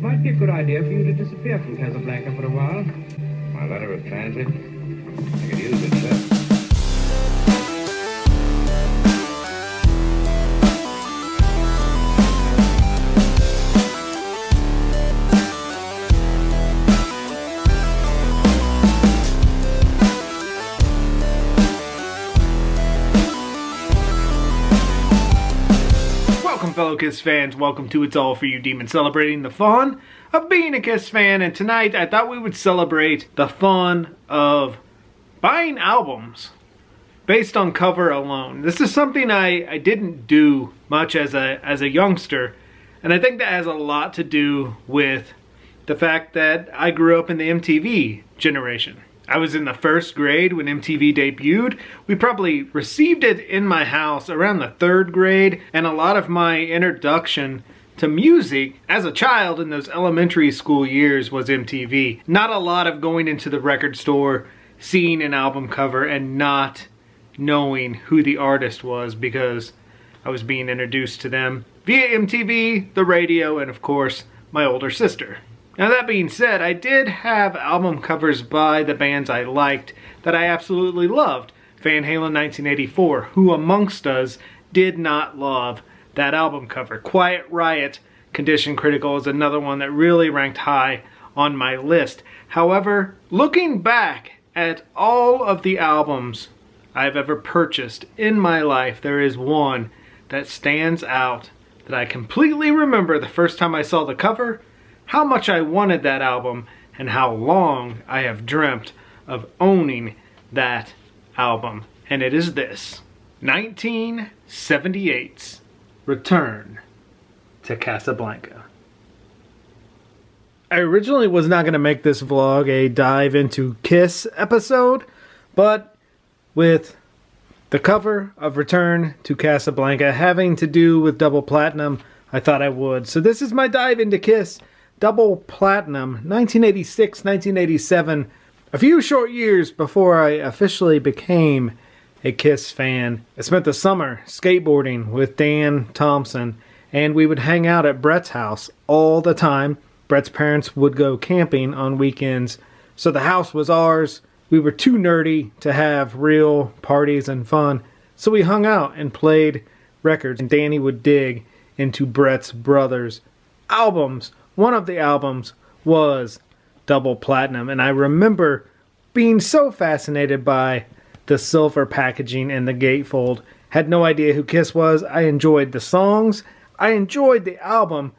Might be a good idea for you to disappear from Casablanca for a while. My letter of transit? I could use it, sir. Welcome, fellow Kiss fans. Welcome to It's All For You Demon, celebrating the fun of being a Kiss fan. And tonight, I thought we would celebrate the fun of buying albums based on cover alone. This is something I didn't do much as a youngster, and I think that has a lot to do with the fact that I grew up in the MTV generation. I was in the first grade when MTV debuted. We probably received it in my house around the third grade, and a lot of my introduction to music as a child in those elementary school years was MTV. Not a lot of going into the record store, seeing an album cover, and not knowing who the artist was because I was being introduced to them via MTV, the radio, and of course, my older sister. Now that being said, I did have album covers by the bands I liked that I absolutely loved. Van Halen 1984, who amongst us did not love that album cover? Quiet Riot, Condition Critical is another one that really ranked high on my list. However, looking back at all of the albums I've ever purchased in my life, there is one that stands out that I completely remember the first time I saw the cover, how much I wanted that album, and how long I have dreamt of owning that album. And it is this, 1978's Return to Casablanca. I originally was not going to make this vlog a dive into Kiss episode, but with the cover of Return to Casablanca having to do with double platinum, I thought I would. So this is my dive into Kiss. Double platinum, 1986, 1987, a few short years before I officially became a Kiss fan. I spent the summer skateboarding with Dan Thompson, and we would hang out at Brett's house all the time. Brett's parents would go camping on weekends, so the house was ours. We were too nerdy to have real parties and fun, so we hung out and played records, and Danny would dig into Brett's brothers' albums. One of the albums was double platinum, and I remember being so fascinated by the silver packaging and the gatefold. Had no idea who Kiss was. I enjoyed the songs. I enjoyed the album.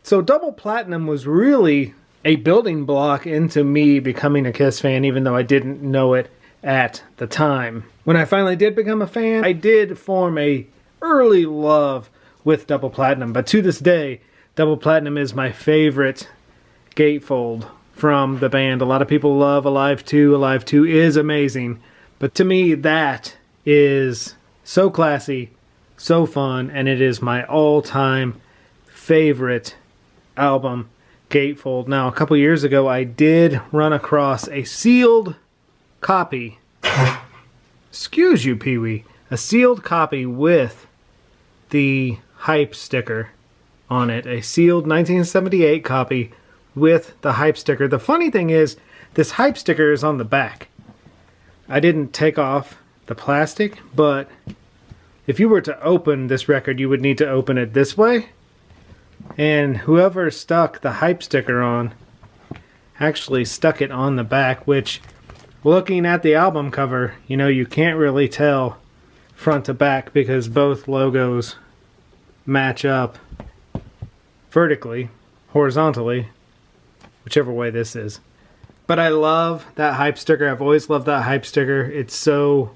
So double platinum was really a building block into me becoming a Kiss fan, even though I didn't know it at the time. When I finally did become a fan, I did form a early love with double platinum, but to this day, double platinum is my favorite gatefold from the band. A lot of people love Alive 2. Alive 2 is amazing. But to me, that is so classy, so fun, and it is my all-time favorite album gatefold. Now, a couple years ago, I did run across a sealed copy. Excuse you, Pee Wee. A sealed copy with the hype sticker on it. A sealed 1978 copy with the hype sticker. The funny thing is, this hype sticker is on the back. I didn't take off the plastic, but if you were to open this record, you would need to open it this way. And whoever stuck the hype sticker on actually stuck it on the back, which, looking at the album cover, you know, you can't really tell front to back because both logos match up vertically, horizontally, whichever way this is. But I love that hype sticker. I've always loved that hype sticker. It's so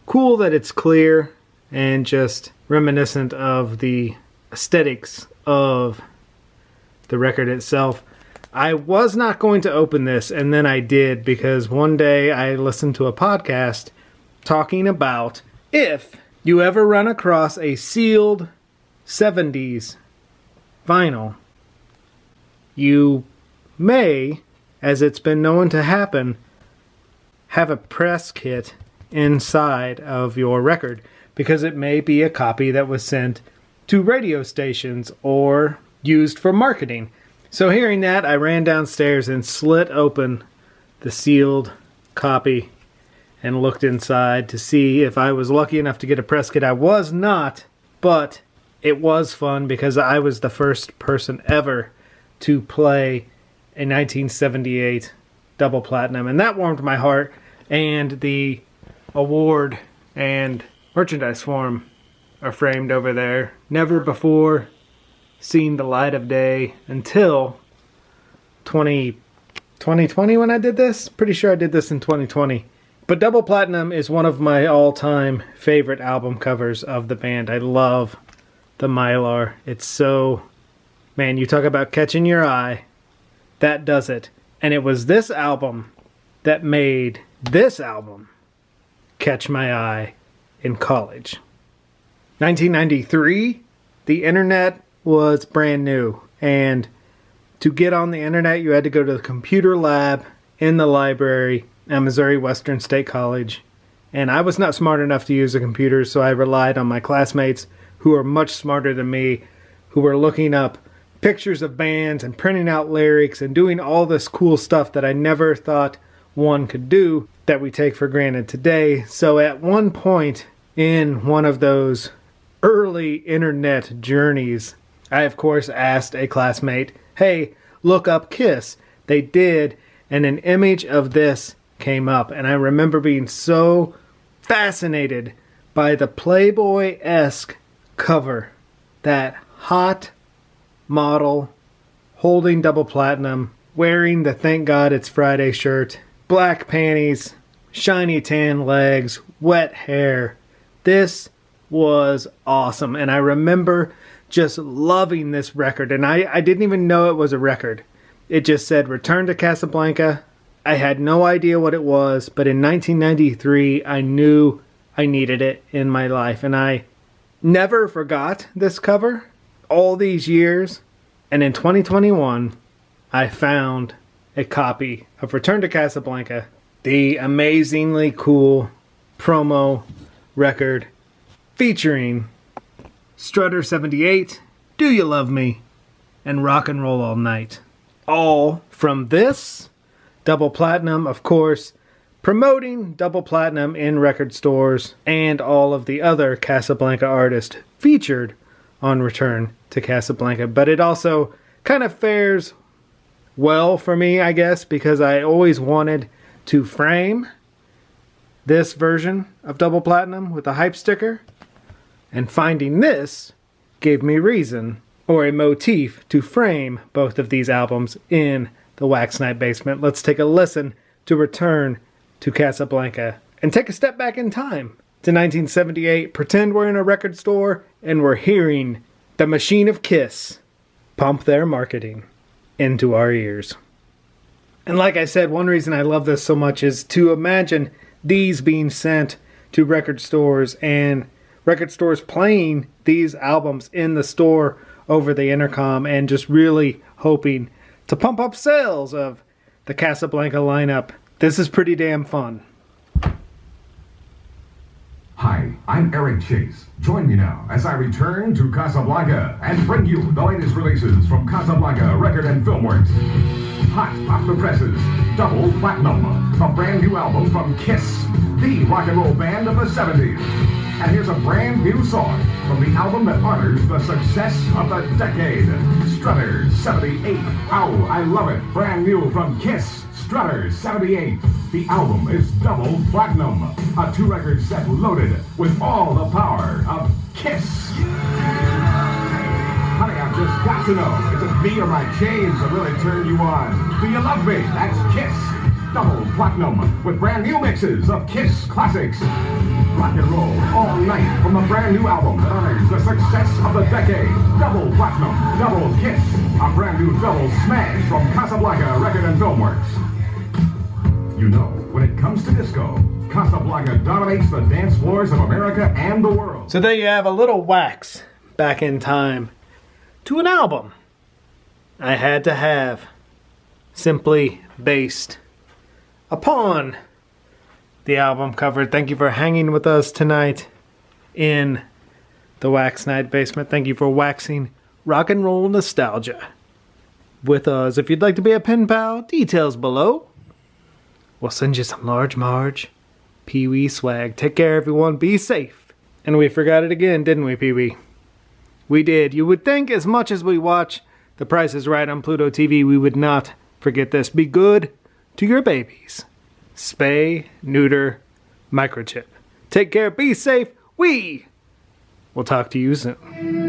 cool that it's clear and just reminiscent of the aesthetics of the record itself. I was not going to open this, and then I did because one day I listened to a podcast talking about if you ever run across a sealed 70s vinyl, you may, as it's been known to happen, have a press kit inside of your record because it may be a copy that was sent to radio stations or used for marketing. So hearing that, I ran downstairs and slit open the sealed copy and looked inside to see if I was lucky enough to get a press kit. I was not, but it was fun because I was the first person ever to play a 1978 double platinum, and that warmed my heart. And the award and merchandise form are framed over there. Never before seen the light of day until 2020 when I did this. Pretty sure I did this in 2020. But Double Platinum is one of my all-time favorite album covers of the band. I love the Mylar. It's so... Man, you talk about catching your eye. That does it. And it was this album that made this album catch my eye in college. 1993, the internet was brand new. And to get on the internet, you had to go to the computer lab in the library at Missouri Western State College. And I was not smart enough to use a computer, so I relied on my classmates who are much smarter than me, who were looking up pictures of bands and printing out lyrics and doing all this cool stuff that I never thought one could do that we take for granted today. So at one point in one of those early internet journeys, I of course asked a classmate, hey, look up Kiss. They did, and an image of this came up, and I remember being so fascinated by the Playboy-esque cover. That hot model holding Double Platinum, wearing the Thank God It's Friday shirt, black panties, shiny tan legs, wet hair. This was awesome, and I remember just loving this record, and I didn't even know it was a record. It just said Return to Casablanca. I had no idea what it was, but in 1993, I knew I needed it in my life, and I never forgot this cover all these years. And in 2021, I found a copy of Return to Casablanca, the amazingly cool promo record featuring Strutter 78, Do You Love Me, and Rock and Roll All Night. All from this Double Platinum, of course, promoting Double Platinum in record stores and all of the other Casablanca artists featured on Return to Casablanca. But it also kind of fares well for me, I guess, because I always wanted to frame this version of Double Platinum with a hype sticker, and finding this gave me reason, or a motif, to frame both of these albums in the Wax Night basement. Let's take a listen to Return to Casablanca and take a step back in time to 1978. Pretend we're in a record store and we're hearing the machine of Kiss pump their marketing into our ears. And like I said, one reason I love this so much is to imagine these being sent to record stores and record stores playing these albums in the store over the intercom and just really hoping to pump up sales of the Casablanca lineup. This is pretty damn fun. Hi, I'm Eric Chase. Join me now as I return to Casablanca and bring you the latest releases from Casablanca Record and Film Works. Hot off the presses, Double Platinum, a brand new album from Kiss, the rock and roll band of the 70s. And here's a brand new song from the album that honors the success of the decade, Strutter 78. Oh, I love it. Brand new from Kiss, Strutter 78. The album is Double Platinum, a 2-record set loaded with all the power of Kiss. Honey, I've just got to know, is it me or my chains that really turn you on? Do you love me? That's Kiss. Double Platinum with brand new mixes of Kiss classics. Rock and roll all night from a brand new album that honors the success of the decade. Double Platinum, Double Kiss, a brand new double smash from Casablanca Record and Film Works. You know, when it comes to disco, Casablanca dominates the dance floors of America and the world. So there you have a little wax back in time to an album I had to have, simply based upon the album cover. Thank you for hanging with us tonight in the Wax Night basement. Thank you for waxing rock and roll nostalgia with us. If you'd like to be a pen pal, details below. We'll send you some Large Marge Pee Wee swag. Take care, everyone. Be safe. And we forgot it again, didn't we, Pee Wee? We did. You would think as much as we watch The Price is Right on Pluto TV, we would not forget this. Be good to your babies. Spay, neuter, microchip. Take care. Be safe. We will talk to you soon.